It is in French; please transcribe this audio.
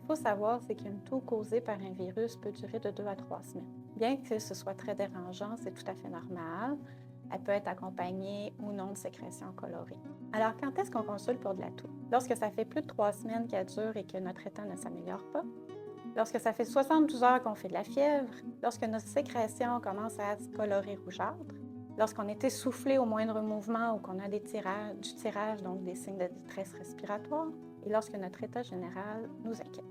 qu'il faut savoir, c'est qu'une toux causée par un virus peut durer de 2 à 3 semaines. Bien que ce soit très dérangeant, c'est tout à fait normal. Elle peut être accompagnée ou non de sécrétions colorées. Alors, quand est-ce qu'on consulte pour de la toux? Lorsque ça fait plus de 3 semaines qu'elle dure et que notre état ne s'améliore pas, lorsque ça fait 72 heures qu'on fait de la fièvre, lorsque notre sécrétion commence à se colorer rougeâtre, lorsqu'on est essoufflé au moindre mouvement ou qu'on a du tirage, donc des signes de détresse respiratoire, et lorsque notre état général nous inquiète.